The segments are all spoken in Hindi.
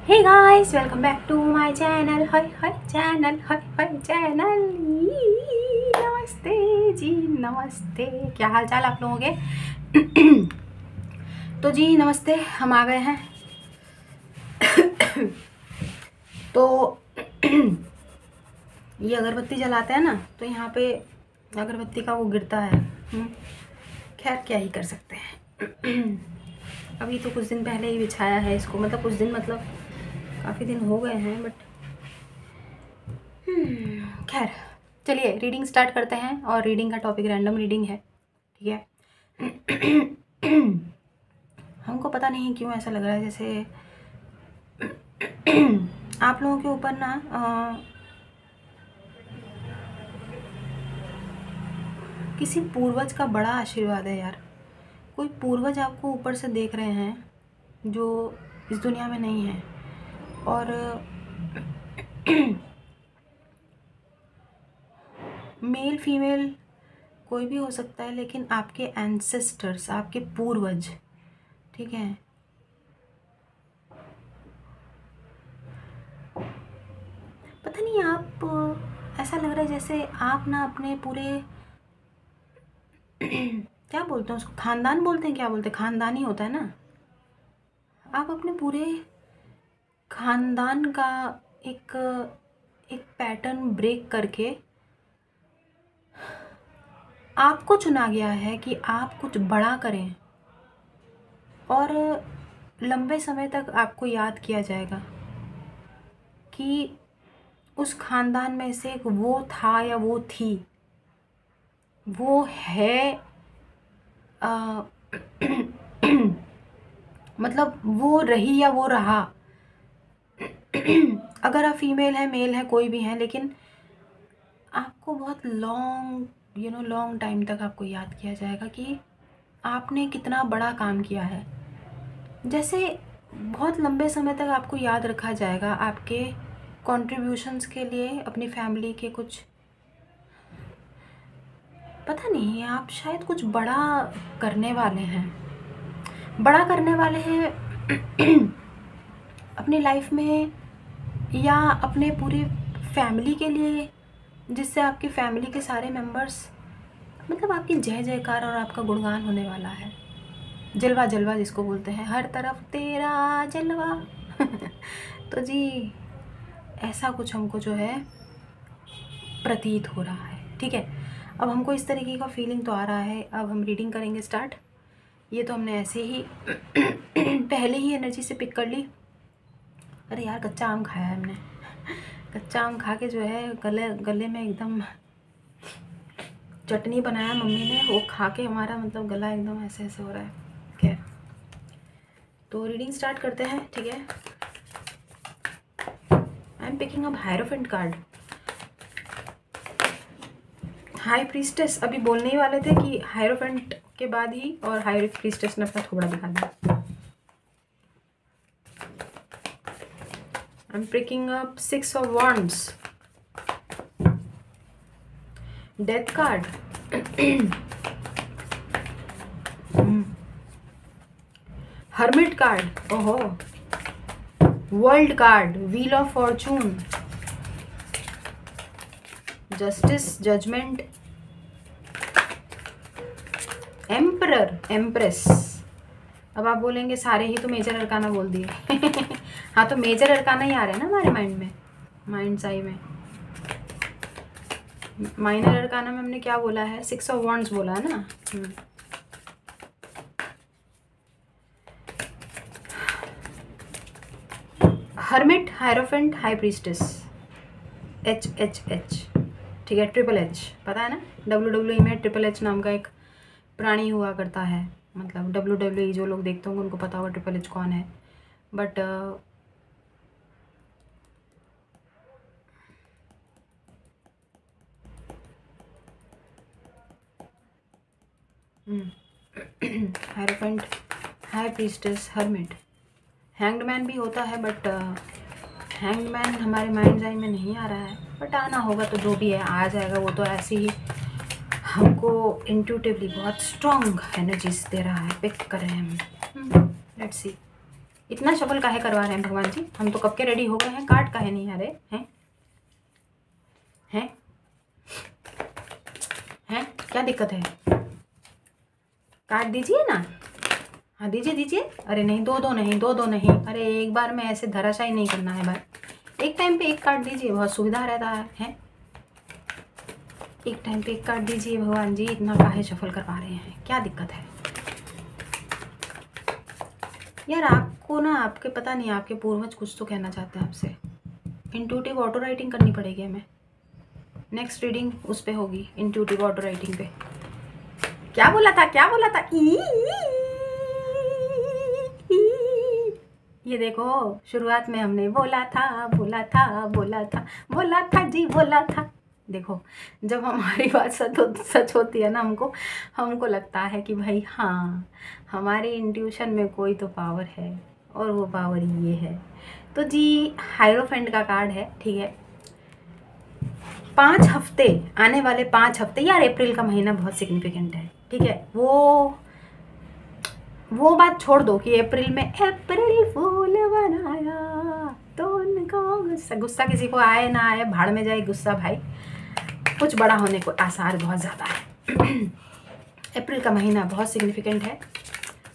Hey guys, welcome back to my channel. Hi hi channel, hi hi channel. नमस्ते जी, नमस्ते। क्या हाल चाल आप लोगों के? तो जी नमस्ते, हम आ गए हैं। तो ये अगरबत्ती जलाते हैं ना, तो यहाँ पे अगरबत्ती का वो गिरता है। खैर क्या ही कर सकते हैं। अभी तो कुछ दिन पहले ही बिछाया है इसको, मतलब कुछ दिन मतलब काफ़ी दिन हो गए हैं, बट खैर चलिए रीडिंग स्टार्ट करते हैं। और रीडिंग का टॉपिक रैंडम रीडिंग है, ठीक है। हमको पता नहीं क्यों ऐसा लग रहा है जैसे आप लोगों के ऊपर ना किसी पूर्वज का बड़ा आशीर्वाद है यार। कोई पूर्वज आपको ऊपर से देख रहे हैं जो इस दुनिया में नहीं है। और मेल फीमेल कोई भी हो सकता है, लेकिन आपके एंसेस्टर्स, आपके पूर्वज, ठीक है। पता नहीं, आप ऐसा लग रहा है जैसे आप ना अपने पूरे क्या बोलते हैं उसको, खानदान बोलते हैं, क्या बोलते हैं, खानदान ही होता है ना। आप अपने पूरे खानदान का एक एक पैटर्न ब्रेक करके आपको चुना गया है कि आप कुछ बड़ा करें, और लंबे समय तक आपको याद किया जाएगा कि उस खानदान में से एक वो था या वो थी, वो है। आ, मतलब वो रही या वो रहा। अगर आप फीमेल है, मेल है, कोई भी है, लेकिन आपको बहुत लॉन्ग टाइम तक आपको याद किया जाएगा कि आपने कितना बड़ा काम किया है। जैसे बहुत लंबे समय तक आपको याद रखा जाएगा आपके कंट्रीब्यूशंस के लिए, अपनी फैमिली के कुछ, पता नहीं, आप शायद कुछ बड़ा करने वाले हैं, बड़ा करने वाले हैं अपनी लाइफ में, या अपने पूरी फैमिली के लिए, जिससे आपकी फैमिली के सारे मेंबर्स, मतलब आपकी जय जयकार और आपका गुणगान होने वाला है। जलवा जलवा जिसको बोलते हैं, हर तरफ तेरा जलवा। तो जी ऐसा कुछ हमको जो है प्रतीत हो रहा है, ठीक है। अब हमको इस तरीके का फीलिंग तो आ रहा है। अब हम रीडिंग करेंगे स्टार्ट। ये तो हमने ऐसे ही पहले ही एनर्जी से पिक कर ली। अरे यार, कच्चा आम खाया है हमने। कच्चा आम खा के जो है गले में एकदम चटनी बनाया मम्मी ने, वो खा के हमारा मतलब गला एकदम ऐसे ऐसे हो रहा है। खैर, तो रीडिंग स्टार्ट करते हैं, ठीक है। आई am picking up hierophant card. High priestess अभी बोलने ही वाले थे कि हायरोफेंट के बाद ही, और हाई प्रीस्टेस ने अपना थोड़ा दिखा दिया। I am picking up 6 of wands, death card, hermit card, ओहो, world card, wheel of fortune, justice, judgement, emperor, empress. अब आप बोलेंगे सारे ही तो मेजर अरकाना बोल दिए। हाँ, तो मेजर अरकाना ही आ रहे हैं ना हमारे माइंड में, माइंड्स आई में। माइनर अरकाना में हमने क्या बोला है, 6 ऑफ wands बोला है ना। Hermit, hierophant, high priestess, H H H, ठीक है। ट्रिपल एच पता है ना, WWE में ट्रिपल एच नाम का एक प्राणी हुआ करता है। मतलब WWE जो लोग देखते होंगे उनको पता होगा ट्रिपल एच कौन है। But hierophant, high priestess, hermit, hanged man भी होता है, बट हैंग्ड मैन हमारे माइंड आई में नहीं आ रहा है, बट आना होगा तो जो भी है आ जाएगा। वो तो ऐसे ही हमको इंट्यूटिवली बहुत स्ट्रॉन्ग एनर्जीज दे रहा है, पिक कर रहे हैं हम। Let's see. इतना शफल काहे करवा रहे हैं भगवान जी? हम तो कब के रेडी हो गए हैं, कार्ड काहे नहीं आ रहे हैं? हैं हैं क्या दिक्कत है? कार्ड दीजिए ना। हाँ दीजिए दीजिए। अरे नहीं, दो दो नहीं। अरे एक बार में ऐसे धराशायी नहीं करना है भाई। एक टाइम पे एक कार्ड दीजिए, बहुत सुविधा रहता है। एक टाइम पे एक कार्ड दीजिए भगवान जी, इतना काहे शफल करवा रहे हैं, क्या दिक्कत है यार? आपको ना, आपके पता नहीं, आपके पूर्वज कुछ तो कहना चाहते हैं आपसे। इंट्यूटिव ऑटो राइटिंग करनी पड़ेगी हमें। नेक्स्ट रीडिंग उस पे होगी, इंट्यूटिव ऑटो राइटिंग पे। क्या बोला था, क्या बोला था? ये देखो, शुरुआत में हमने बोला था जी, बोला था। देखो, जब हमारी बात सच होती है ना, हमको लगता है कि भाई हाँ, हमारे इंट्यूशन में कोई तो पावर है, और वो पावर ये है। तो जी, हायरोफेंट का कार्ड है, ठीक है। 5 हफ्ते, आने वाले 5 हफ्ते, यार अप्रैल का महीना बहुत सिग्निफिकेंट है, ठीक है। वो बात छोड़ दो कि अप्रैल में अप्रैल फूल बनाया तो उनको गुस्सा किसी को आए ना आए, भाड़ में जाए गुस्सा भाई। कुछ बड़ा होने को आसार बहुत ज़्यादा है। अप्रैल का महीना बहुत सिग्निफिकेंट है।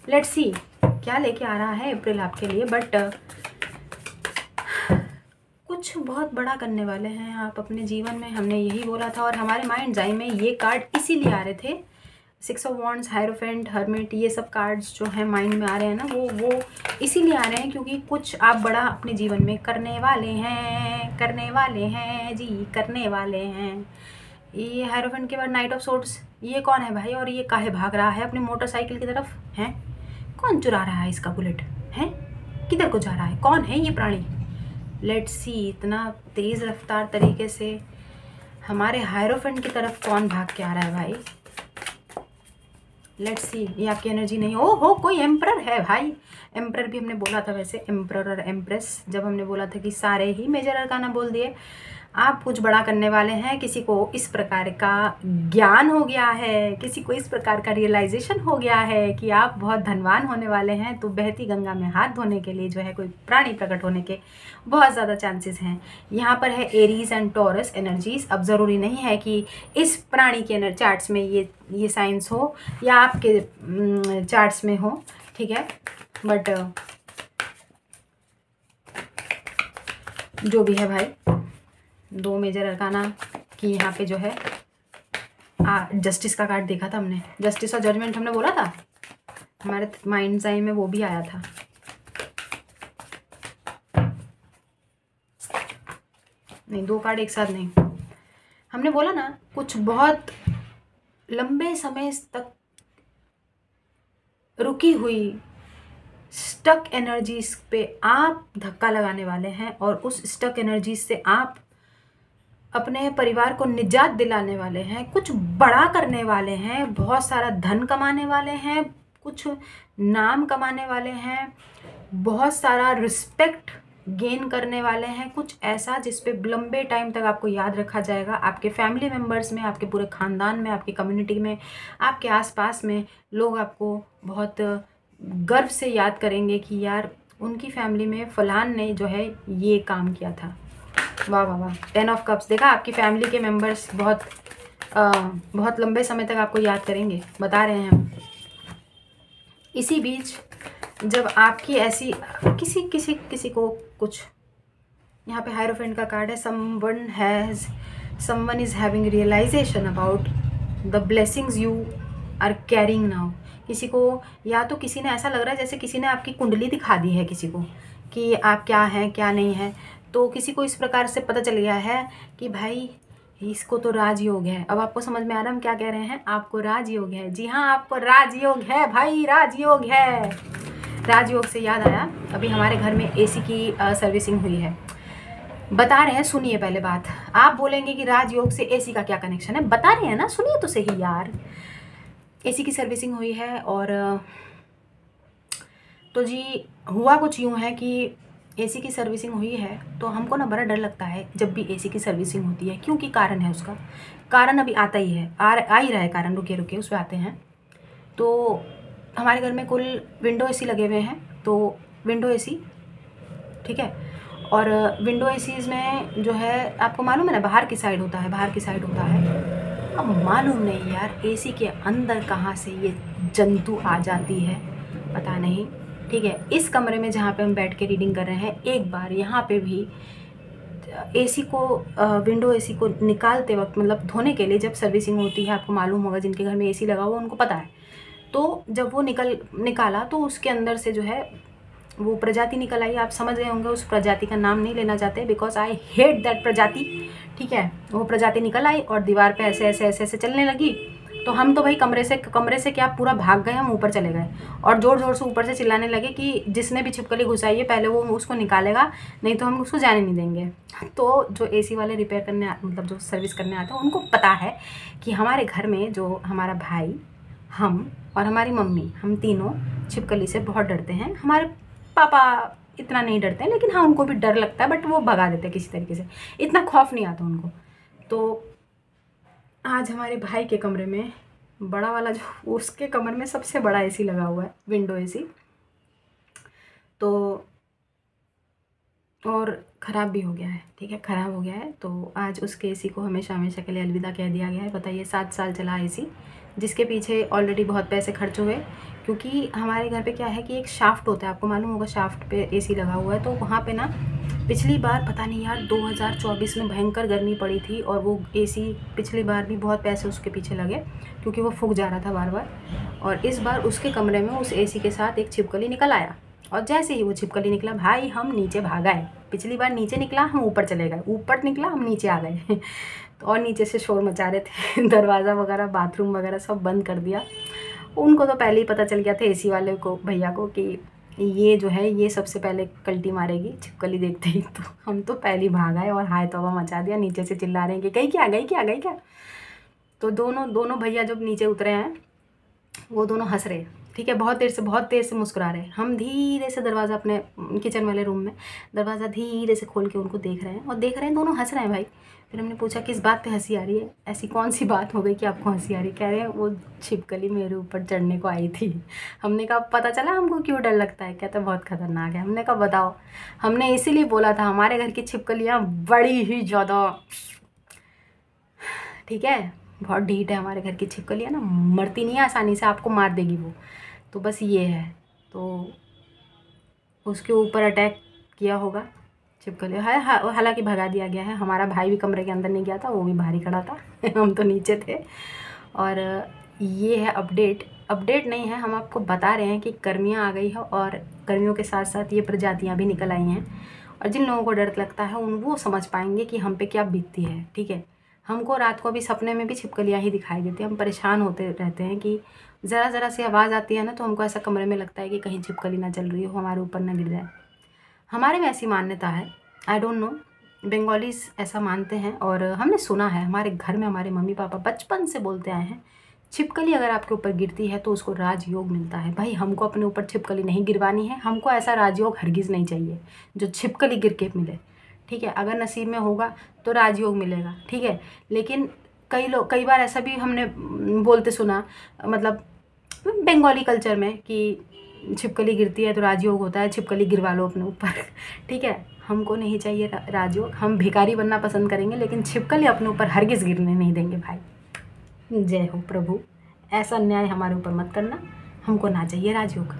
लेट्स सी क्या लेके आ रहा है अप्रैल आपके लिए। बट कुछ बहुत बड़ा करने वाले हैं आप अपने जीवन में, हमने यही बोला था। और हमारे माइंड आई में ये कार्ड इसीलिए आ रहे थे, 6 ऑफ वॉन्ड्स, हायरोफेंट, हर्मिट, ये सब कार्ड्स जो हैं माइंड में आ रहे हैं ना, वो इसीलिए आ रहे हैं क्योंकि कुछ आप बड़ा अपने जीवन में करने वाले हैं जी, करने वाले हैं। ये हायरोफेंट के बाद नाइट ऑफ सोर्ड्स, ये कौन है भाई? और ये काहे भाग रहा है अपनी मोटरसाइकिल की तरफ? हैं, कौन चुरा रहा है इसका बुलेट? हैं, किधर को जा रहा है? कौन है ये प्राणी? लेट्स सी, इतना तेज़ रफ्तार तरीके से हमारे हायरोफेंट की तरफ कौन भाग के आ रहा है भाई? लेट्स सी, ये आपकी एनर्जी नहीं। हो कोई एम्परर है भाई। एम्परर भी हमने बोला था वैसे, एम्परर और एम्प्रेस, जब हमने बोला था कि सारे ही मेजर अरकाना बोल दिए। आप कुछ बड़ा करने वाले हैं, किसी को इस प्रकार का ज्ञान हो गया है, किसी को इस प्रकार का रियलाइजेशन हो गया है कि आप बहुत धनवान होने वाले हैं, तो बहती गंगा में हाथ धोने के लिए जो है कोई प्राणी प्रकट होने के बहुत ज़्यादा चांसेस हैं। यहाँ पर है एरीज एंड टॉरस एनर्जीज। अब ज़रूरी नहीं है कि इस प्राणी के चार्ट्स में ये साइंस हो या आपके चार्ट्स में हो, ठीक है। बट जो भी है भाई, 2 मेजर अरकाना की यहाँ पे जो है जस्टिस का कार्ड देखा था हमने। जस्टिस और जजमेंट हमने बोला था, हमारे माइंड्स आई में वो भी आया था। नहीं, 2 कार्ड एक साथ नहीं। हमने बोला ना, कुछ बहुत लंबे समय तक रुकी हुई स्टक एनर्जीज पे आप धक्का लगाने वाले हैं, और उस स्टक एनर्जीज से आप अपने परिवार को निजात दिलाने वाले हैं, कुछ बड़ा करने वाले हैं, बहुत सारा धन कमाने वाले हैं, कुछ नाम कमाने वाले हैं, बहुत सारा रिस्पेक्ट गेन करने वाले हैं, कुछ ऐसा जिस पे लंबे टाइम तक आपको याद रखा जाएगा। आपके फैमिली मेम्बर्स में, आपके पूरे ख़ानदान में, आपकी कम्युनिटी में, आपके आसपास में लोग आपको बहुत गर्व से याद करेंगे कि यार उनकी फैमिली में फ़लान ने जो है ये काम किया था। वाह वाह वाह। 10 ऑफ कप्स, देखा, आपकी फैमिली के मेंबर्स बहुत लंबे समय तक आपको याद करेंगे, बता रहे हैं हम। इसी बीच जब आपकी ऐसी किसी को कुछ, यहाँ पे हायरोफेंट का कार्ड है, someone is having realization about the blessings you are carrying now. किसी को, या तो किसी ने, ऐसा लग रहा है जैसे किसी ने आपकी कुंडली दिखा दी है किसी को कि आप क्या हैं क्या नहीं हैं। तो किसी को इस प्रकार से पता चल गया है कि भाई इसको तो राजयोग है। अब आपको समझ में आ रहा है हम क्या कह रहे हैं? आपको राजयोग है। जी हाँ, आपको राजयोग है भाई, राजयोग है। राजयोग से याद आया, अभी हमारे घर में एसी की सर्विसिंग हुई है। बता रहे हैं, सुनिए पहले बात। आप बोलेंगे कि राजयोग से एसी का क्या कनेक्शन है, बता रहे हैं ना, सुनिए तो सही यार। एसी की सर्विसिंग हुई है, और तो जी हुआ कुछ यूँ है कि एसी की सर्विसिंग हुई है, तो हमको ना बड़ा डर लगता है जब भी एसी की सर्विसिंग होती है, क्योंकि कारण है, उसका कारण अभी आता ही है, आ ही रहा है कारण। रुके उस पर आते हैं। तो हमारे घर में कुल विंडो एसी लगे हुए हैं, तो विंडो एसी, ठीक है। और विंडो एसीज़ में जो है आपको मालूम है ना, बाहर की साइड होता है, बाहर की साइड होता है। अब मालूम नहीं यार एसी के अंदर कहाँ से ये जंतु आ जाती है, पता नहीं, ठीक है। इस कमरे में जहाँ पे हम बैठ के रीडिंग कर रहे हैं, एक बार यहाँ पे भी एसी को विंडो एसी को निकालते वक्त, मतलब धोने के लिए जब सर्विसिंग होती है, आपको मालूम होगा, जिनके घर में एसी लगा हुआ उनको पता है। तो जब वो निकाला तो उसके अंदर से जो है वो प्रजाति निकल आई। आप समझ गए होंगे, उस प्रजाति का नाम नहीं लेना चाहते बिकॉज आई हेट दैट प्रजाति, ठीक है। वो प्रजाति निकल आई और दीवार पे ऐसे ऐसे ऐसे ऐसे चलने लगी। तो हम तो भाई कमरे से क्या पूरा भाग गए, हम ऊपर चले गए और ज़ोर ज़ोर से ऊपर से चिल्लाने लगे कि जिसने भी छिपकली घुसाई है पहले वो उसको निकालेगा, नहीं तो हम उसको जाने नहीं देंगे। तो जो एसी वाले रिपेयर करने मतलब जो सर्विस करने आते हैं उनको पता है कि हमारे घर में जो हमारा भाई, हम और हमारी मम्मी, हम तीनों छिपकली से बहुत डरते हैं। हमारे पापा इतना नहीं डरते हैं, लेकिन हाँ उनको भी डर लगता है, बट वो भगा देते हैं किसी तरीके से, इतना खौफ नहीं आता उनको। तो आज हमारे भाई के कमरे में बड़ा वाला जो उसके कमरे में सबसे बड़ा एसी लगा हुआ है, विंडो एसी, तो और ख़राब भी हो गया है, ठीक है, ख़राब हो गया है। तो आज उसके एसी को हमेशा हमेशा के लिए अलविदा कह दिया गया है। बताइए 7 साल चला एसी, जिसके पीछे ऑलरेडी बहुत पैसे खर्च हुए। क्योंकि हमारे घर पे क्या है कि एक शाफ्ट होता है, आपको मालूम होगा, शाफ्ट पे एसी लगा हुआ है। तो वहाँ पे ना पिछली बार पता नहीं यार 2024 में भयंकर गर्मी पड़ी थी और वो एसी पिछली बार भी बहुत पैसे उसके पीछे लगे क्योंकि वो फूक जा रहा था बार बार। और इस बार उसके कमरे में उस एसी के साथ एक छिपकली निकल आया और जैसे ही वो छिपकली निकला भाई हम नीचे भागाए। पिछली बार नीचे निकला हम ऊपर चले गए, ऊपर निकला हम नीचे आ गए तो और नीचे से शोर मचा रहे थे दरवाज़ा वगैरह बाथरूम वगैरह सब बंद कर दिया। उनको तो पहले ही पता चल गया था एसी वाले को, भैया को, कि ये जो है ये सबसे पहले कल्टी मारेगी छिपकली देखते ही। तो हम तो पहले ही भाग आए और हाय तौबा मचा दिया, नीचे से चिल्ला रहे हैं कि गई क्या गई क्या गई क्या। तो दोनों भैया जब नीचे उतरे हैं वो दोनों हंस रहे, ठीक है, बहुत देर से मुस्कुरा रहे हैं। हम धीरे से दरवाज़ा अपने किचन वाले रूम में दरवाज़ा धीरे से खोल के उनको देख रहे हैं और देख रहे हैं दोनों हंस रहे हैं भाई। फिर हमने पूछा किस बात पे हंसी आ रही है, ऐसी कौन सी बात हो गई कि आपको हंसी आ रही है। कह रहे हैं वो छिपकली मेरे ऊपर चढ़ने को आई थी। हमने कहा पता चला हमको क्यों डर लगता है, कहता बहुत खतरनाक है। हमने कहा बताओ, हमने इसीलिए बोला था हमारे घर की छिपकलियाँ बड़ी ही ज़्यादा, ठीक है, बहुत ढीठ है हमारे घर की छिपकलियाँ ना, मरती नहीं है आसानी से, आपको मार देगी वो। तो बस ये है, तो उसके ऊपर अटैक किया होगा छिपकली है, हालांकि भगा दिया गया है। हमारा भाई भी कमरे के अंदर नहीं गया था, वो भी बाहर ही खड़ा था हम तो नीचे थे। और ये है अपडेट नहीं है, हम आपको बता रहे हैं कि गर्मियाँ आ गई है और गर्मियों के साथ साथ ये प्रजातियाँ भी निकल आई हैं। और जिन लोगों को डर लगता है वो समझ पाएंगे कि हम पे क्या बीतती है, ठीक है। हमको रात को भी सपने में भी छिपकलियाँ ही दिखाई देती हैं, हम परेशान होते रहते हैं कि ज़रा सी आवाज़ आती है ना तो हमको ऐसा कमरे में लगता है कि कहीं छिपकली ना चल रही हो, हमारे ऊपर ना गिर जाए। हमारे में ऐसी मान्यता है, आई डोंट नो, बंगालीज ऐसा मानते हैं। और हमने सुना है हमारे घर में हमारे मम्मी पापा बचपन से बोलते आए हैं छिपकली अगर आपके ऊपर गिरती है तो उसको राजयोग मिलता है। भाई हमको अपने ऊपर छिपकली नहीं गिरवानी है, हमको ऐसा राजयोग हरगिज़ नहीं चाहिए जो छिपकली गिर के मिले, ठीक है। अगर नसीब में होगा तो राजयोग मिलेगा, ठीक है। लेकिन कई बार ऐसा भी हमने बोलते सुना, मतलब बंगाली कल्चर में, कि छिपकली गिरती है तो राजयोग होता है, छिपकली गिरवा लो अपने ऊपर ठीक है। हमको नहीं चाहिए राजयोग, हम भिखारी बनना पसंद करेंगे लेकिन छिपकली अपने ऊपर हरगिज़ गिरने नहीं देंगे भाई। जय हो प्रभु, ऐसा अन्याय हमारे ऊपर मत करना, हमको ना चाहिए राजयोग।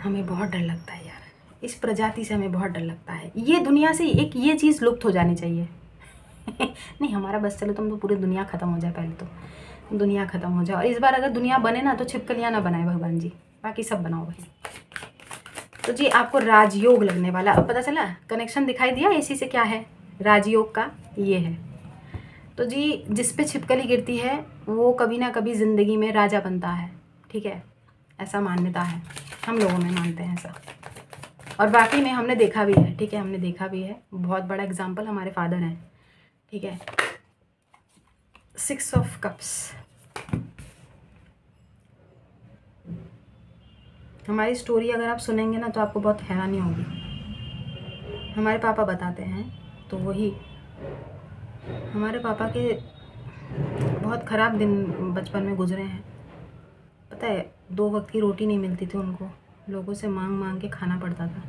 हमें बहुत डर लगता है यार, इस प्रजाति से हमें बहुत डर लगता है। ये दुनिया से एक ये चीज़ लुप्त हो जानी चाहिए नहीं हमारा बस चलो, तुम तो पूरी दुनिया ख़त्म हो जाए, पहले तो दुनिया ख़त्म हो जाए। और इस बार अगर दुनिया बने ना तो छिपकलियाँ ना बनाए भगवान जी, बाकी सब बनाओ भाई। तो जी आपको राजयोग लगने वाला, अब पता चला, कनेक्शन दिखाई दिया एसी से क्या है, राजयोग का ये है। तो जी जिस पे छिपकली गिरती है वो कभी ना कभी ज़िंदगी में राजा बनता है, ठीक है, ऐसा मान्यता है, हम लोगों में मानते हैं ऐसा। और वाकई में हमने देखा भी है, ठीक है, हमने देखा भी है। बहुत बड़ा एग्जाम्पल हमारे फादर हैं, ठीक है। 6 ऑफ कप्स, हमारी स्टोरी अगर आप सुनेंगे ना तो आपको बहुत हैरानी होगी। हमारे पापा बताते हैं तो वही, हमारे पापा के बहुत ख़राब दिन बचपन में गुजरे हैं। पता है 2 वक्त की रोटी नहीं मिलती थी उनको, लोगों से मांग मांग के खाना पड़ता था,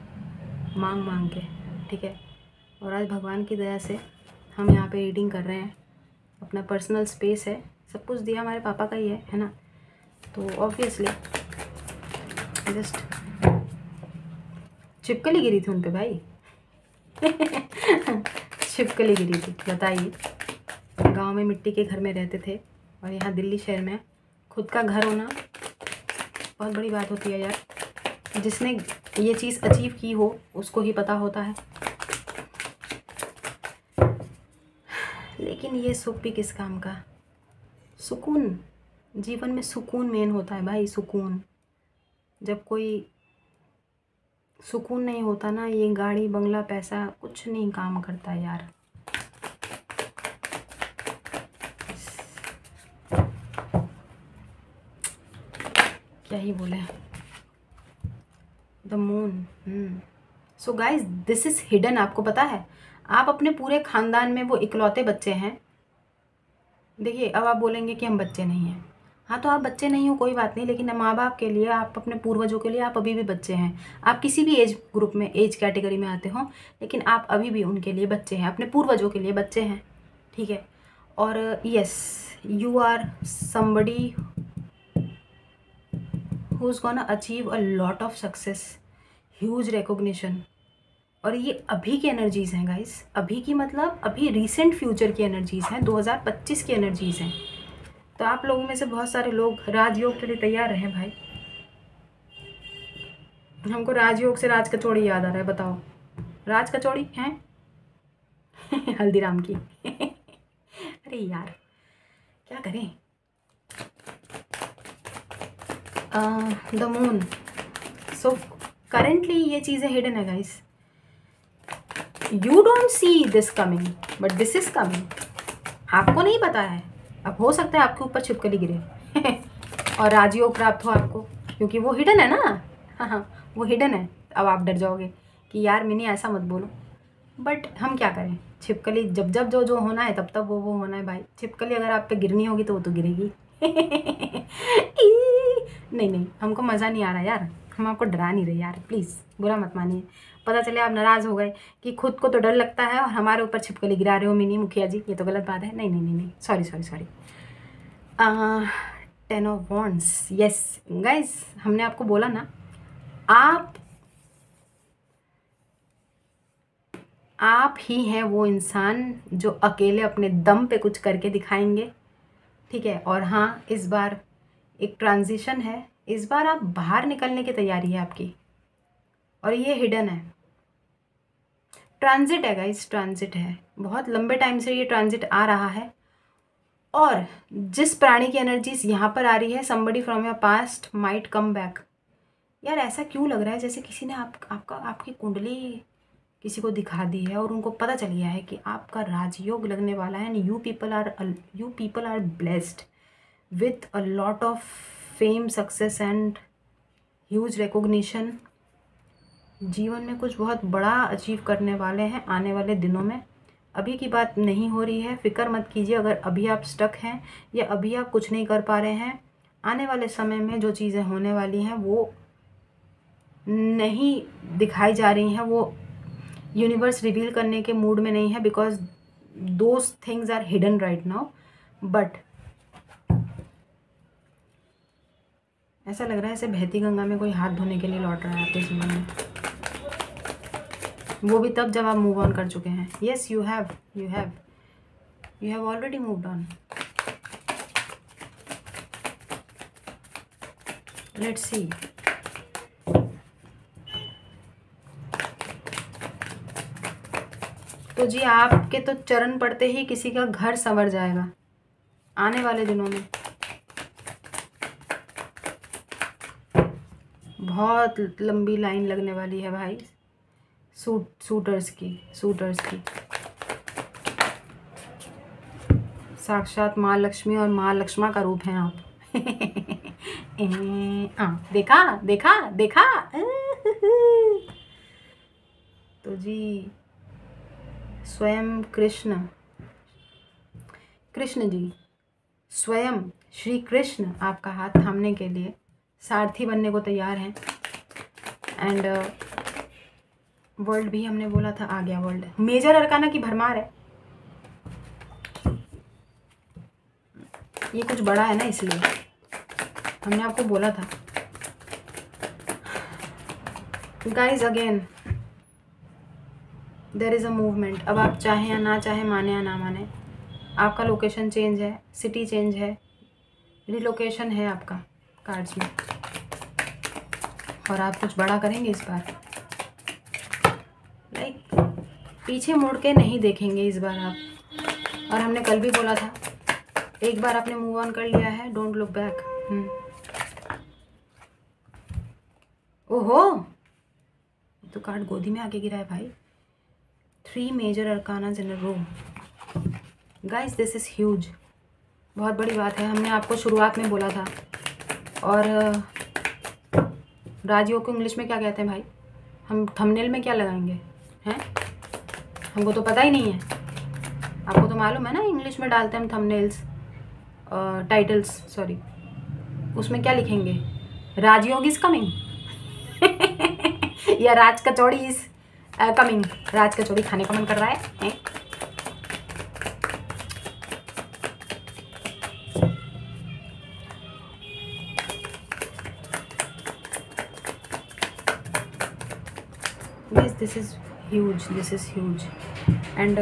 मांग मांग के, ठीक है। और आज भगवान की दया से हम यहाँ पे रीडिंग कर रहे हैं, अपना पर्सनल स्पेस है, सब कुछ दिया हमारे पापा का ही है ना। तो ऑब्वियसली जस्ट छिपकली गिरी थी उन पे भाई। छिपकली गिरी थी, बताइए। गांव में मिट्टी के घर में रहते थे और यहाँ दिल्ली शहर में खुद का घर होना बहुत बड़ी बात होती है यार। जिसने ये चीज़ अचीव की हो उसको ही पता होता है। लेकिन ये सुख भी किस काम का। सुकून, जीवन में सुकून मेन होता है भाई, सुकून। जब कोई सुकून नहीं होता ना, ये गाड़ी बंगला पैसा कुछ नहीं काम करता यार। क्या ही बोले। The moon. So guys this is hidden. आपको पता है, आप अपने पूरे खानदान में वो इकलौते बच्चे हैं। देखिए अब आप बोलेंगे कि हम बच्चे नहीं हैं। हाँ तो आप बच्चे नहीं हो कोई बात नहीं, लेकिन माँ बाप के लिए, आप अपने पूर्वजों के लिए आप अभी भी बच्चे हैं। आप किसी भी एज ग्रुप में, एज कैटेगरी में आते हो, लेकिन आप अभी भी उनके लिए बच्चे हैं, अपने पूर्वजों के लिए बच्चे हैं, ठीक है। और yes, you are somebody who is gonna achieve a lot of success, huge recognition. और ये अभी की एनर्जीज़ हैं गाइस, अभी की मतलब अभी रिसेंट फ्यूचर की एनर्जीज़ हैं, 2025 की एनर्जीज़ हैं। तो आप लोगों में से बहुत सारे लोग राजयोग के लिए तैयार रहें भाई। हमको राजयोग से राज कचौड़ी याद आ रहा है, बताओ राज कचौड़ी हैं। हल्दीराम की। अरे यार क्या करें। The moon. सो करेंटली ये चीज़ें हिडन है guys. You don't see this coming but this is coming. आपको नहीं पता है, अब हो सकता है आपके ऊपर छिपकली गिरे और राजयोग प्राप्त हो आपको, क्योंकि वो हिडन है ना। हाँ, वो हिडन है। अब आप डर जाओगे कि यार मिनी ऐसा मत बोलो, बट हम क्या करें। छिपकली जब जब जो जो होना है तब तब वो होना है भाई। छिपकली अगर आप पे गिरनी होगी तो वो तो गिरेगी। नहीं नहीं, हमको मज़ा नहीं आ रहा यार, हम आपको डरा नहीं रहे यार, प्लीज़ बुरा मत मानिए। पता चले आप नाराज़ हो गए कि खुद को तो डर लगता है और हमारे ऊपर छिपकली गिरा रहे हो मिनी मुखिया जी, ये तो गलत बात है। नहीं नहीं नहीं नहीं, sorry sorry sorry. 10 of wands. Yes guys, हमने आपको बोला ना, आप ही हैं वो इंसान जो अकेले अपने दम पे कुछ करके दिखाएंगे, ठीक है। और हाँ, इस बार एक ट्रांजिशन है, इस बार आप बाहर निकलने की तैयारी है आपकी, और ये हिडन है। ट्रांजिट है गाइस, ट्रांजिट है, बहुत लंबे टाइम से ये ट्रांजिट आ रहा है। और जिस प्राणी की एनर्जीज यहाँ पर आ रही है, somebody from your past might come back. यार ऐसा क्यों लग रहा है जैसे किसी ने आपकी कुंडली किसी को दिखा दी है और उनको पता चल गया है कि आपका राजयोग लगने वाला है। And you people are blessed with a lot of fame, success and huge recognition. जीवन में कुछ बहुत बड़ा अचीव करने वाले हैं आने वाले दिनों में। अभी की बात नहीं हो रही है, फिक्र मत कीजिए अगर अभी आप स्टक हैं या अभी आप कुछ नहीं कर पा रहे हैं। आने वाले समय में जो चीज़ें होने वाली हैं वो नहीं दिखाई जा रही हैं, वो यूनिवर्स रिवील करने के मूड में नहीं है, because those things are hidden right now. But ऐसा लग रहा है ऐसे बहती गंगा में कोई हाथ धोने के लिए लौट रहा है आपके जीवन में, वो भी तब जब आप मूव ऑन कर चुके हैं। Yes, you have already moved on. Let's see. तो जी आपके तो चरण पड़ते ही किसी का घर संवर जाएगा आने वाले दिनों में। बहुत लंबी लाइन लगने वाली है भाई, सूटर्स की। साक्षात माँ लक्ष्मी और माँ लक्ष्मा का रूप हैं आप। देखा। तो जी स्वयं कृष्ण जी, स्वयं श्री कृष्ण आपका हाथ थामने के लिए सारथी बनने को तैयार हैं। एंड वर्ल्ड भी हमने बोला था, आ गया वर्ल्ड। मेजर अरकाना की भरमार है, ये कुछ बड़ा है ना इसलिए हमने आपको बोला था। Guys again there is a movement. अब आप चाहें या ना चाहें, माने या ना माने, आपका लोकेशन चेंज है, सिटी चेंज है, रिलोकेशन है आपका कार्ड्स में, और आप कुछ बड़ा करेंगे इस बार। लाइक पीछे मुड़ के नहीं देखेंगे इस बार आप। और हमने कल भी बोला था, एक बार आपने मूव ऑन कर लिया है, डोंट लुक बैक। ओहो, तो कार्ड गोदी में आके गिरा है भाई। 3 major arcanas in a row. Guys this is huge, बहुत बड़ी बात है। हमने आपको शुरुआत में बोला था। और राजयोग को इंग्लिश में क्या कहते हैं भाई? हम थंबनेल में क्या लगाएंगे हैं? हमको तो पता ही नहीं है। आपको तो मालूम है ना, इंग्लिश में डालते हैं हम थंबनेल्स, टाइटल्स सॉरी, उसमें क्या लिखेंगे? राजयोग इज़ कमिंग या राज कचौड़ी इज़ कमिंग। राज कचौड़ी खाने का मन कर रहा है? Yes, this is huge, this is huge. And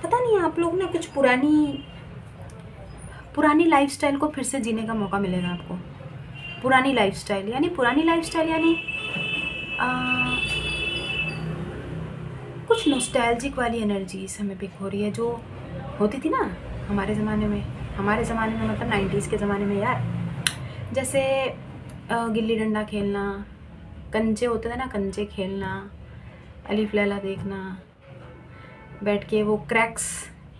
पता नहीं आप लोग ना कुछ पुरानी लाइफस्टाइल को फिर से जीने का मौका मिलेगा आपको। पुरानी लाइफस्टाइल यानी कुछ नॉस्टैल्जिक वाली एनर्जीज हमें पिक हो रही है, जो होती थी ना हमारे ज़माने में मतलब 90s के ज़माने में यार। जैसे गिल्ली डंडा खेलना, कंचे होते थे ना, कंचे खेलना, अलीफ लैला देखना, बैठ के वो क्रैक्स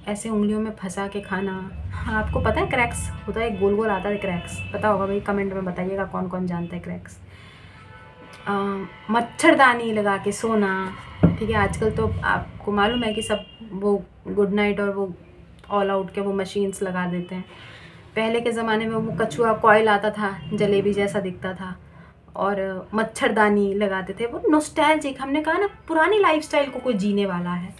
ऐसे उंगलियों में फंसा के खाना। हाँ, आपको पता है क्रैक्स होता है, गोल गोल आता है क्रैक्स, पता होगा भाई, कमेंट में बताइएगा कौन कौन जानता है क्रैक्स। मच्छरदानी लगा के सोना, ठीक है। आजकल तो आपको मालूम है कि सब वो गुड नाइट और वो ऑल आउट के वो मशीन्स लगा देते हैं। पहले के ज़माने में वो कछुआ कॉइल आता था, जलेबी जैसा दिखता था, और मच्छरदानी लगाते थे। वो नॉस्टैल्जिक, हमने कहा ना पुरानी लाइफस्टाइल को कोई जीने वाला है।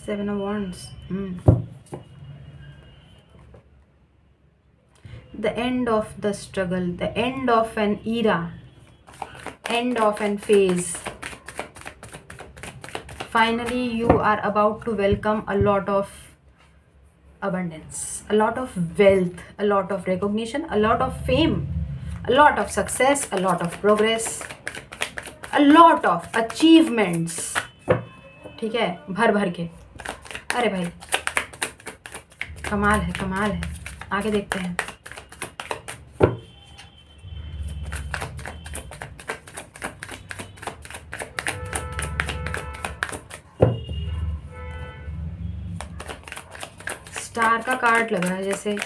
Seven of Wands. The end of the struggle, the end of an era, end of an phase. Finally, you are about to welcome a lot of abundance, a lot of wealth, a lot of recognition, a lot of fame, a lot of success, a lot of progress, a lot of achievements, ठीक है, भर भर के। अरे भाई कमाल है, कमाल है। आगे देखते हैं। स्टार का कार्ड लग रहा है, जैसे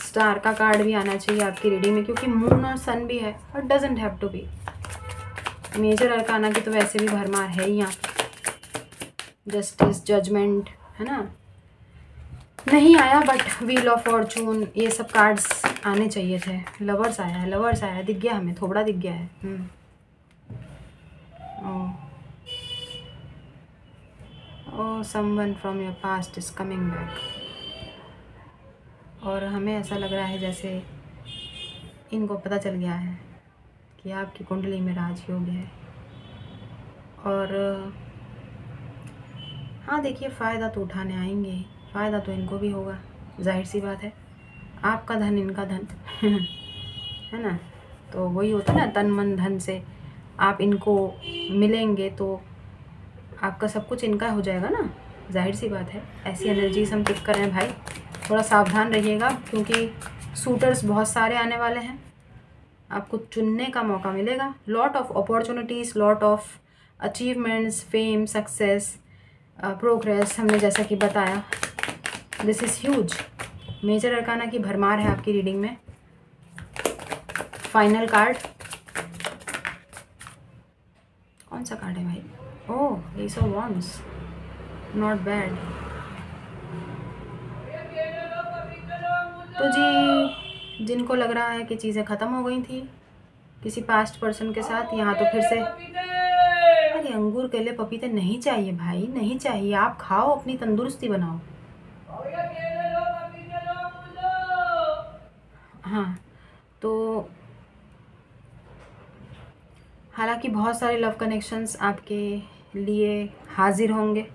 स्टार का कार्ड भी आना चाहिए आपकी रीडिंग में, क्योंकि मून और सन भी है, और doesn't have to be. Major arcana की तो वैसे भी भरमार है ही यहाँ, जस्टिस, जजमेंट, है ना। नहीं आया, बट व्हील ऑफ फॉर्चून, ये सब कार्ड्स आने चाहिए थे। लवर्स आया है, लवर्स आया है, दिख गया हमें, थोड़ा दिख गया है। Oh someone from your past is coming back. और हमें ऐसा लग रहा है जैसे इनको पता चल गया है कि आपकी कुंडली में राजयोग है। और हाँ देखिए, फ़ायदा तो उठाने आएंगे, फ़ायदा तो इनको भी होगा, जाहिर सी बात है। आपका धन इनका धन है ना, तो वही होता है ना, तन मन धन से आप इनको मिलेंगे तो आपका सब कुछ इनका हो जाएगा ना, जाहिर सी बात है। ऐसी एनर्जीज हम पिक कर रहे हैं भाई, थोड़ा सावधान रहिएगा, क्योंकि सूटर्स बहुत सारे आने वाले हैं, आपको चुनने का मौका मिलेगा। Lot of opportunities, lot of achievements, fame, success, progress, हमने जैसा कि बताया। This is huge. Major arcana की भरमार है आपकी रीडिंग में। फाइनल कार्ड कौन सा कार्ड है भाई? Oh, ace of wands, not bad. जिनको लग रहा है कि चीज़ें ख़त्म हो गई थी किसी पास्ट पर्सन के साथ, यहाँ तो फिर से। अरे अंगूर केले पपीते नहीं चाहिए भाई, नहीं चाहिए। आप खाओ, अपनी तंदुरुस्ती बनाओ। हाँ, तो हालांकि बहुत सारे लव कनेक्शंस आपके लिए हाजिर होंगे,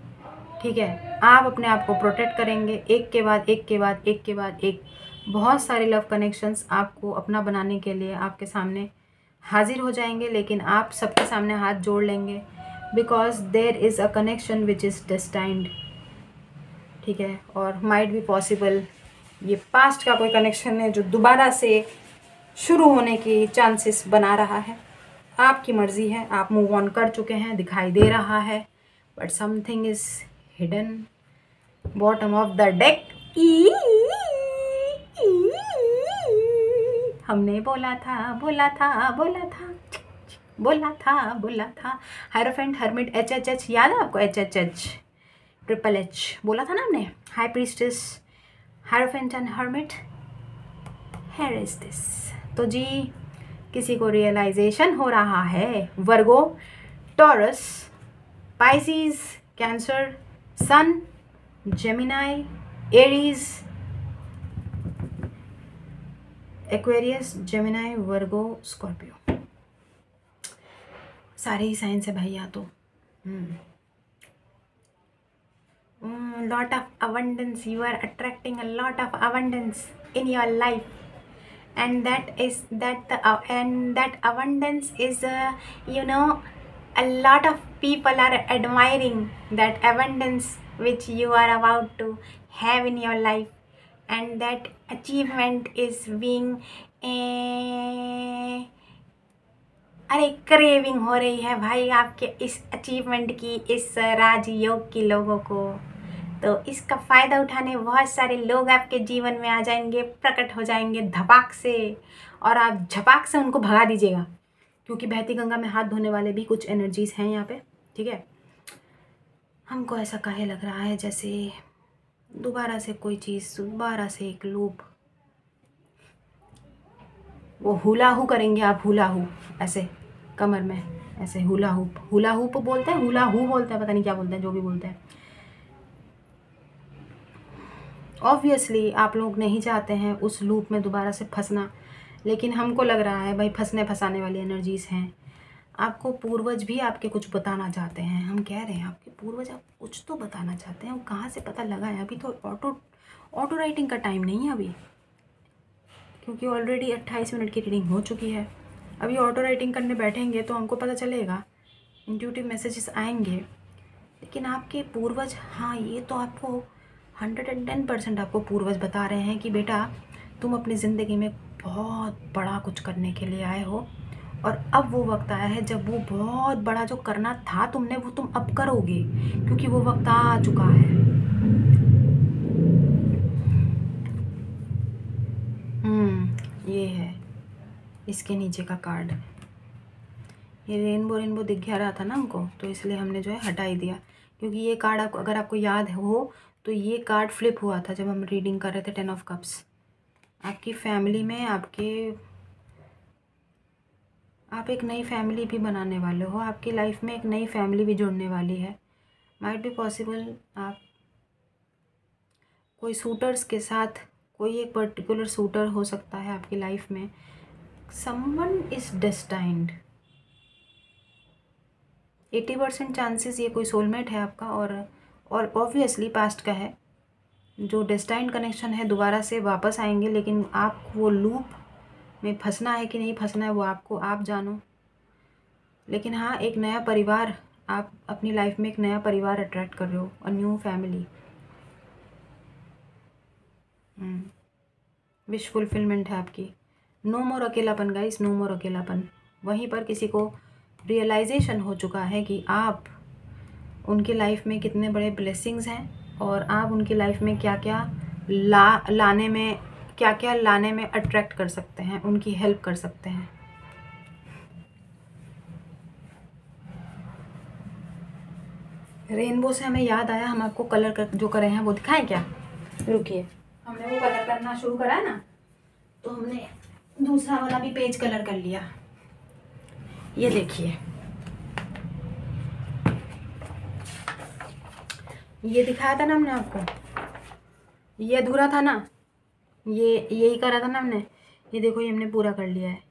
ठीक है। आप अपने आप को प्रोटेक्ट करेंगे, एक के बाद एक के बाद एक के बाद एक। बहुत सारे लव कनेक्शंस आपको अपना बनाने के लिए आपके सामने हाजिर हो जाएंगे, लेकिन आप सबके सामने हाथ जोड़ लेंगे, because there is a connection which is destined, ठीक है। और माइट बी पॉसिबल ये पास्ट का कोई कनेक्शन है जो दोबारा से शुरू होने की चांसेस बना रहा है। आपकी मर्ज़ी है, आप मूव ऑन कर चुके हैं, दिखाई दे रहा है, but something is hidden bottom of the deck. हमने बोला था बोला था बोला था बोला था बोला था। हायरोफेंट, हर्मिट, HHH याद है आपको? HHH, ट्रिपल H बोला था ना हमने। High priestess, hierophant and hermit, here is this. तो जी किसी को रियलाइजेशन हो रहा है, वर्गो, टॉरस, पाइसिस, कैंसर, सन, जेमिनाई, एरीज, एक्वेरियस, जेमिनाई, वर्गो, स्कॉर्पियो, सारे ही साइंस है भैया। तो lot of abundance, you are attracting a lot of abundance in your life, and that abundance is a lot of people are admiring that abundance which you are about to have in your life, and that achievement is being अरे क्रेविंग हो रही है भाई आपके इस अचीवमेंट की, इस राजयोग की लोगों को। तो इसका फ़ायदा उठाने बहुत सारे लोग आपके जीवन में आ जाएंगे, प्रकट हो जाएंगे धपाक से, और आप झपाक से उनको भगा दीजिएगा, क्योंकि बहती गंगा में हाथ धोने वाले भी कुछ एनर्जीज़ हैं यहाँ पे, ठीक है। हमको ऐसा काहे लग रहा है जैसे दोबारा से कोई चीज़, दोबारा से एक लूप, वो हुला हू करेंगे आप, हुला हू ऐसे कमर में, ऐसे हुला हूप बोलते हैं, हुला हू बोलते हैं, पता नहीं क्या बोलते हैं, जो भी बोलते हैं। ऑब्वियसली आप लोग नहीं चाहते हैं उस लूप में दोबारा से फंसना, लेकिन हमको लग रहा है भाई फंसने फंसाने वाली एनर्जीज़ हैं। आपको पूर्वज भी आपके कुछ बताना चाहते हैं, हम कह रहे हैं आपके पूर्वज आप कुछ तो बताना चाहते हैं। वो कहाँ से पता लगा है? अभी तो ऑटो राइटिंग का टाइम नहीं है अभी, क्योंकि ऑलरेडी 28 मिनट की रीडिंग हो चुकी है। अभी ऑटो राइटिंग करने बैठेंगे तो हमको पता चलेगा, इंट्यूटिव मैसेजेस आएंगे। लेकिन आपके पूर्वज, हाँ ये तो आपको 110% आपको पूर्वज बता रहे हैं कि बेटा तुम अपनी ज़िंदगी में बहुत बड़ा कुछ करने के लिए आए हो, और अब वो वक्त आया है जब वो बहुत बड़ा जो करना था तुमने, वो तुम अब करोगे, क्योंकि वो वक्त आ चुका है। ये है इसके नीचे का कार्ड। ये रेनबो दिख गया रहा था ना हमको, तो इसलिए हमने जो है हटा ही दिया, क्योंकि ये कार्ड आपको, अगर आपको याद हो तो ये कार्ड फ्लिप हुआ था जब हम रीडिंग कर रहे थे 10 ऑफ कप्स। आपकी फैमिली में आप एक नई फैमिली भी बनाने वाले हो, आपकी लाइफ में एक नई फैमिली भी जुड़ने वाली है। माइट बी पॉसिबल आप कोई सूटर्स के साथ, कोई एक पर्टिकुलर सूटर हो सकता है आपकी लाइफ में। समवन इज डेस्टाइंड, 80% चांसेस ये कोई सोलमेट है आपका, और ऑब्वियसली पास्ट का है। जो डेस्टाइंड कनेक्शन है दोबारा से वापस आएंगे, लेकिन आप वो लूप में फंसना है कि नहीं फंसना है वो आप जानो। लेकिन हाँ, एक नया परिवार, आप अपनी लाइफ में एक नया परिवार अट्रैक्ट कर रहे हो, a new family. Wish fulfilment है आपकी। नो मोर अकेलापन गाइस, नो मोर अकेलापन। वहीं पर किसी को रियलाइजेशन हो चुका है कि आप उनकी लाइफ में कितने बड़े ब्लेसिंग्स हैं, और आप उनकी लाइफ में क्या क्या लाने में अट्रैक्ट कर सकते हैं, उनकी हेल्प कर सकते हैं। रेनबो से हमें याद आया, हम आपको कलर जो करे हैं वो दिखाएं क्या? रुकिए, हमने वो कलर करना शुरू करा है ना, तो हमने दूसरा वाला भी पेज कलर कर लिया। ये देखिए, ये दिखाया था ना हमने आपको, ये अधूरा था ना, ये यही करा था ना हमने। ये देखो, ये हमने पूरा कर लिया है।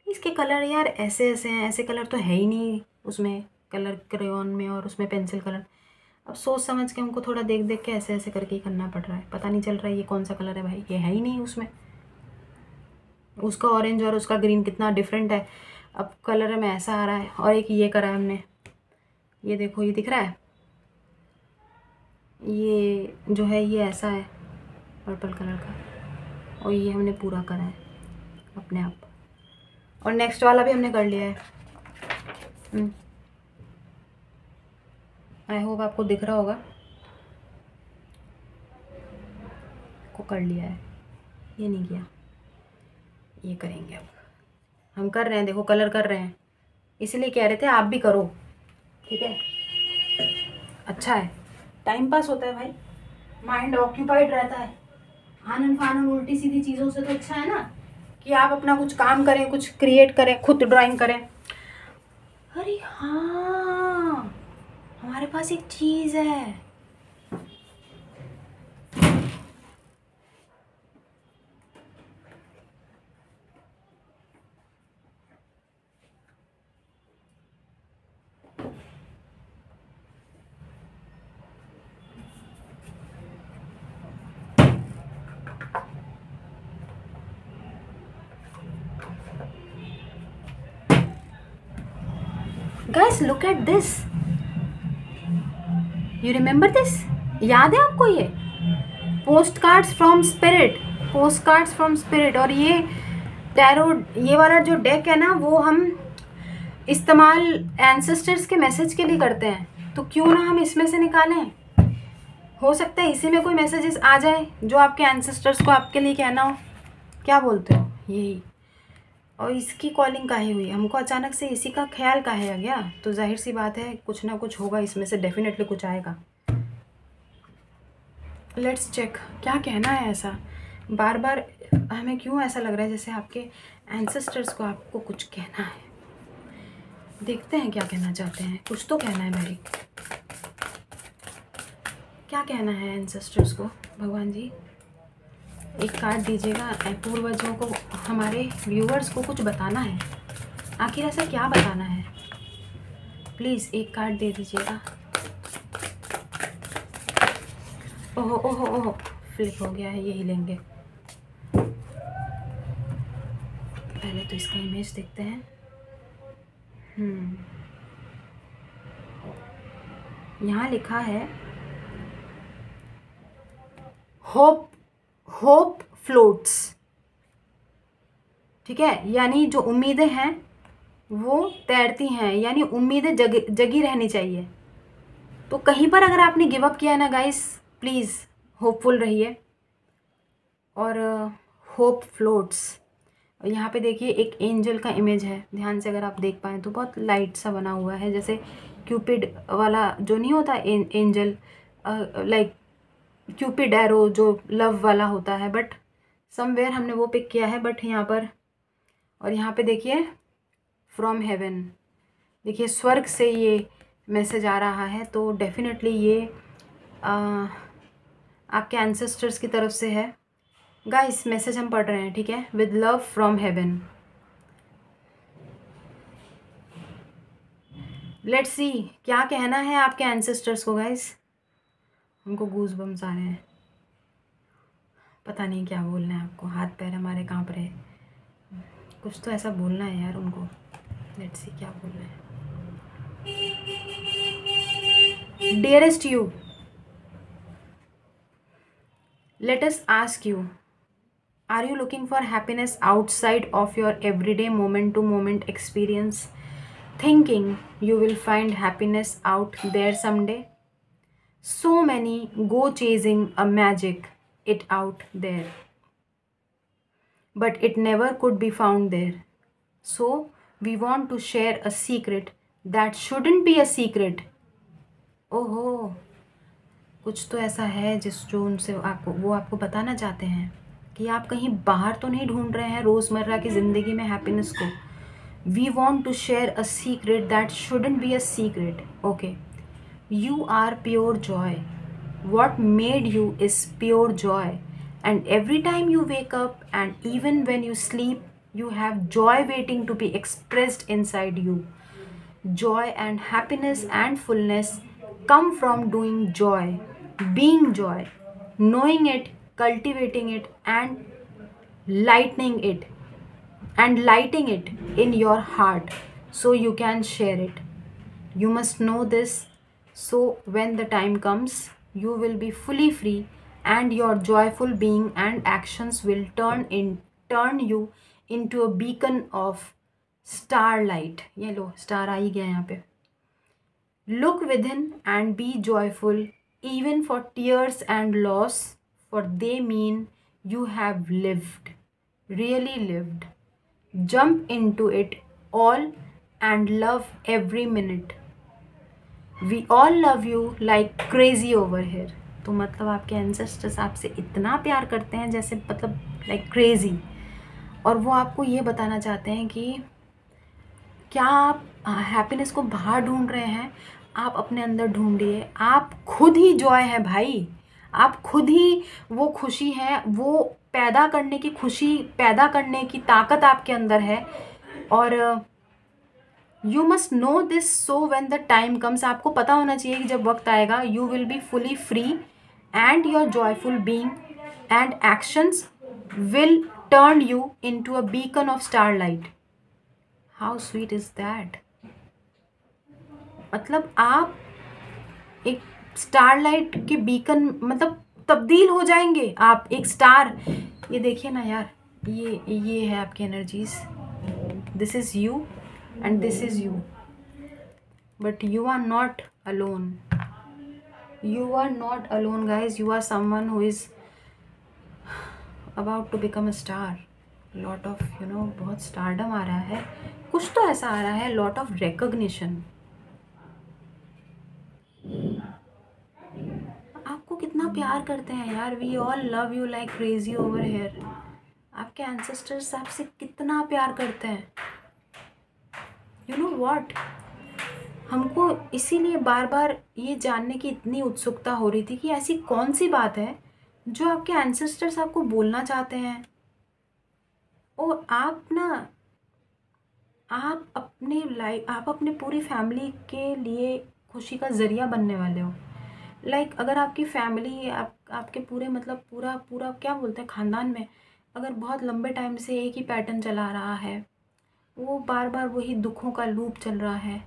इसके कलर यार ऐसे ऐसे हैं, ऐसे कलर तो है ही नहीं उसमें, कलर क्रेयॉन में और उसमें पेंसिल कलर। अब सोच समझ के हमको थोड़ा देख देख के ऐसे ऐसे करके ही करना पड़ रहा है। पता नहीं चल रहा है ये कौन सा कलर है भाई, ये है ही नहीं उसमें। उसका ऑरेंज और उसका ग्रीन कितना डिफरेंट है। अब कलर में ऐसा आ रहा है, और एक ये करा है हमने, ये देखो, ये दिख रहा है, ये जो है ये ऐसा है पर्पल कलर का, और ये हमने पूरा करा है अपने आप। और नेक्स्ट वाला भी हमने कर लिया है। आई होप आपको दिख रहा होगा, को कर लिया है, ये नहीं किया, ये करेंगे। अब हम कर रहे हैं, देखो कलर कर रहे हैं, इसलिए कह रहे थे आप भी करो, ठीक है। अच्छा है, टाइम पास होता है भाई, माइंड ऑक्यूपाइड रहता है। आनन फानन उल्टी सीधी चीज़ों से तो अच्छा है ना कि आप अपना कुछ काम करें, कुछ क्रिएट करें, खुद ड्राइंग करें। अरे हाँ, हमारे पास एक चीज़ है, guys look at this, you remember this, याद है आपको ये post cards from spirit, post cards from spirit. और ये टैरो, ये वाला जो डेक है ना, वो हम इस्तेमाल एंसेस्टर्स के मैसेज के लिए करते हैं, तो क्यों ना हम इसमें से निकालें। हो सकता है इसी में कोई मैसेजेस आ जाए जो आपके एंसेस्टर्स को आपके लिए कहना हो। क्या बोलते हो, यही। और इसकी कॉलिंग काहे हुई, हमको अचानक से इसी का ख्याल काहे आ गया, तो जाहिर सी बात है कुछ ना कुछ होगा इसमें से, डेफिनेटली कुछ आएगा। लेट्स चेक, क्या कहना है ऐसा। बार बार हमें क्यों ऐसा लग रहा है जैसे आपके एंसेस्टर्स को आपको कुछ कहना है। देखते हैं क्या कहना चाहते हैं, कुछ तो कहना है भाई। क्या कहना है एंसेस्टर्स को, भगवान जी एक कार्ड दीजिएगा। पूर्वजों को, हमारे व्यूअर्स को कुछ बताना है, आखिर ऐसा क्या बताना है, प्लीज़ एक कार्ड दे दीजिएगा। ओहो ओहो ओहो, फ्लिप हो गया है, यही लेंगे। पहले तो इसका इमेज देखते हैं। यहाँ लिखा है होप, होप फ्लोट्स, ठीक है, यानी जो उम्मीदें हैं वो तैरती हैं, यानी उम्मीदें जगी रहनी चाहिए। तो कहीं पर अगर आपने गिव अप किया है ना गाइस, प्लीज़ होपफुल रहिए। और होप फ्लोट्स, और यहाँ पे देखिए एक एंजल का इमेज है, ध्यान से अगर आप देख पाएँ तो बहुत लाइट सा बना हुआ है, जैसे क्यूपिड वाला जो नहीं होता एंजल, लाइक क्यूपिड एरो जो लव वाला होता है, बट समवेयर हमने वो पिक किया है। बट यहाँ पर, और यहाँ पे देखिए फ्रॉम हेवन, देखिए स्वर्ग से ये मैसेज आ रहा है, तो डेफिनेटली ये आपके एंसेस्टर्स की तरफ से है। गाइस मैसेज हम पढ़ रहे हैं, ठीक है, with love from heaven. Let's see क्या कहना है आपके एंसेस्टर्स को गाइस। हमको गूज बम्स आ रहे हैं, पता नहीं क्या बोलना है आपको, हाथ पैर हमारे कांप रहे, कुछ तो ऐसा बोलना है यार उनको। लेट्स सी क्या बोलना है। Dearest you, let us ask you, are you looking for happiness outside of your everyday moment to moment experience, thinking you will find happiness out there someday? So many go chasing a magic it out there, but it never could be found there. So we want to share a secret that shouldn't be a secret. ओहो, कुछ तो ऐसा है जो उनसे आपको, वो आपको बताना चाहते हैं कि आप कहीं बाहर तो नहीं ढूंढ रहे हैं रोज़मर्रा की ज़िंदगी में हैप्पीनेस को. We want to share a secret that shouldn't be a secret. Okay, you are pure joy. What made you is pure joy. And every time you wake up and even when you sleep, you have joy waiting to be expressed inside you. Joy and happiness and fullness come from doing joy, being joy, knowing it, cultivating it, and lightening it lighting it in your heart so you can share it. You must know this so when the time comes, you will be fully free and your joyful being and actions will turn you into a beacon of starlight. ये लो स्टार आ ही गया यहाँ पे. Look within and be joyful even for tears and loss, for they mean you have lived, really lived. Jump into it all and love every minute. We all love you like crazy over here. तो मतलब आपके एंसेस्टर्स आपसे इतना प्यार करते हैं जैसे मतलब लाइक क्रेजी. और वो आपको ये बताना चाहते हैं कि क्या आप हैप्पीनेस को बाहर ढूंढ रहे हैं, आप अपने अंदर ढूंढिए. आप खुद ही जॉय है भाई. आप खुद ही वो खुशी है, वो पैदा करने की खुशी, पैदा करने की ताकत आपके अंदर है. और you must know this so when the time comes. आपको पता होना चाहिए कि जब वक्त आएगा you will be fully free and your joyful being and actions will turn you into a beacon of starlight. How sweet is that. मतलब आप एक स्टारलाइट के बीकन मतलब तब्दील हो जाएंगे, आप एक स्टार. ये देखिए ना यार, ये है आपकी energies. This is you and this is you, but you are not alone. You are not alone guys. You are someone who is about to become a star. Lot of बहुत stardom आ रहा है, कुछ तो ऐसा आ रहा है, lot of recognition. आपको कितना प्यार करते हैं यार. We all love you like crazy over here. आपके ancestors आपसे कितना प्यार करते हैं. You know what? हमको इसीलिए बार बार ये जानने की इतनी उत्सुकता हो रही थी कि ऐसी कौन सी बात है जो आपके एंसेस्टर्स आपको बोलना चाहते हैं. और आप अपने पूरी फैमिली के लिए खुशी का ज़रिया बनने वाले हो. लाइक अगर आपकी फैमिली आपके पूरे मतलब पूरा क्या बोलते हैं ख़ानदान में अगर बहुत लंबे टाइम से एक ही पैटर्न चला रहा है, वो बार बार वही दुखों का लूप चल रहा है,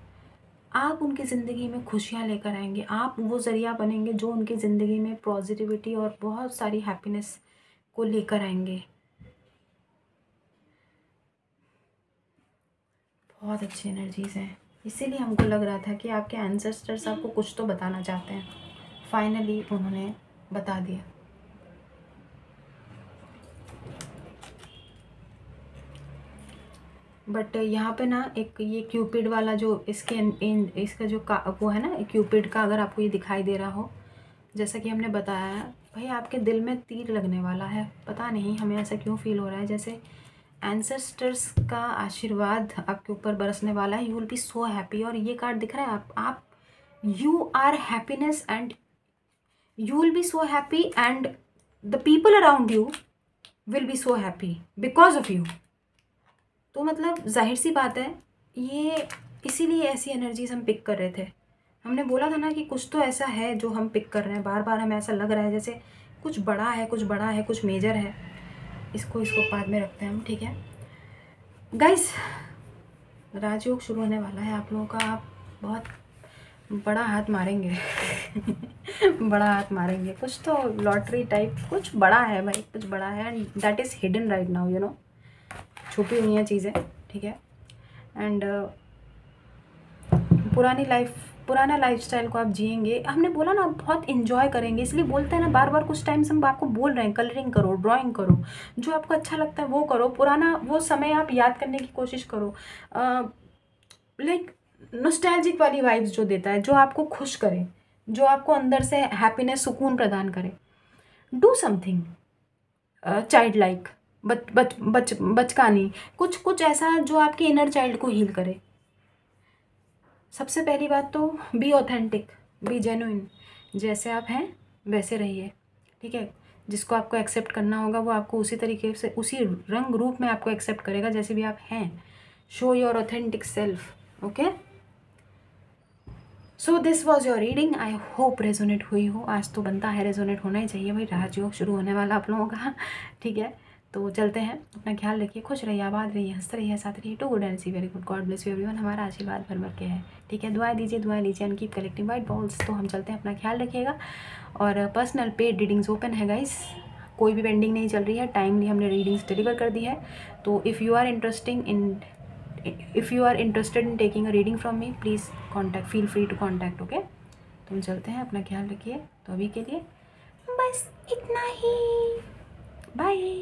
आप उनकी ज़िंदगी में खुशियाँ लेकर आएंगे. आप वो ज़रिया बनेंगे जो उनकी ज़िंदगी में पॉजिटिविटी और बहुत सारी हैप्पीनेस को लेकर आएंगे. बहुत अच्छी एनर्जीज़ हैं. इसीलिए हमको लग रहा था कि आपके एंसेस्टर्स आपको कुछ तो बताना चाहते हैं. फाइनली उन्होंने बता दिया. बट यहाँ पे ना एक ये क्यूपिड वाला जो इसका जो वो है ना क्यूपिड का, अगर आपको ये दिखाई दे रहा हो, जैसा कि हमने बताया भाई आपके दिल में तीर लगने वाला है. पता नहीं हमें ऐसा क्यों फील हो रहा है जैसे एंसेस्टर्स का आशीर्वाद आपके ऊपर बरसने वाला है. You will be so happy. और ये कार्ड दिख रहा है आप you are happiness and you will be so happy and the people around you will be so happy because of you. तो मतलब जाहिर सी बात है ये इसीलिए ऐसी एनर्जीज हम पिक कर रहे थे. हमने बोला था ना कि कुछ तो ऐसा है जो हम पिक कर रहे हैं. बार बार हमें ऐसा लग रहा है जैसे कुछ बड़ा है, कुछ मेजर है. इसको बाद में रखते हैं हम, ठीक है गाइस. राजयोग शुरू होने वाला है आप लोगों का. आप बहुत बड़ा हाथ मारेंगे बड़ा हाथ मारेंगे. कुछ तो लॉटरी टाइप कुछ बड़ा है भाई, कुछ बड़ा है. And that is hidden right now, you know, छुपी हुई हैं चीज़ें, ठीक है. एंड पुराना लाइफस्टाइल को आप जिएंगे. हमने बोला ना बहुत इन्जॉय करेंगे, इसलिए बोलते हैं ना बार बार. कुछ टाइम से हम आपको बोल रहे हैं कलरिंग करो, ड्राइंग करो, जो आपको अच्छा लगता है वो करो. पुराना वो समय आप याद करने की कोशिश करो. लाइक नॉस्टैल्जिक वाली वाइब्स जो देता है, जो आपको खुश करे, जो आपको अंदर से हैप्पीनेस, सुकून प्रदान करे. Do something. चाइल्ड लाइक, बचकानी, कुछ कुछ ऐसा जो आपके इनर चाइल्ड को हील करे। सबसे पहली बात तो बी ऑथेंटिक, बी जेन्युइन, जैसे आप हैं वैसे रहिए, ठीक है। जिसको आपको एक्सेप्ट करना होगा वो आपको उसी तरीके से, उसी रंग रूप में आपको एक्सेप्ट करेगा जैसे भी आप हैं। Show your authentic self, okay. So this was your reading, I hope resonate हुई हो। आज तो बनता है रेजोनेट होना ही चाहिए भाई, राजयोग शुरू होने वाला आप लोगों का, ठीक है। तो चलते हैं, अपना ख्याल रखिए, खुश रहिए, आबाद रहिए, हंसते रहिए, साथ रहिए। Too good and see very good, god bless you everyone. हमारा आशीर्वाद भर भर के है, ठीक है। दुआएं दीजिए, दुआएं लीजिए and keep collecting white balls. तो हम चलते हैं, अपना ख्याल रखिएगा। और पर्सनल पेड रीडिंग्स ओपन है गाइस, कोई भी पेंडिंग नहीं चल रही है, टाइमली हमने रीडिंग्स डिलीवर कर दी है। तो if you are interested in taking a reading from me, please contact, feel free to contact, okay. तो हम चलते हैं, अपना ख्याल रखिए। तो अभी के लिए बस इतना ही, बाय।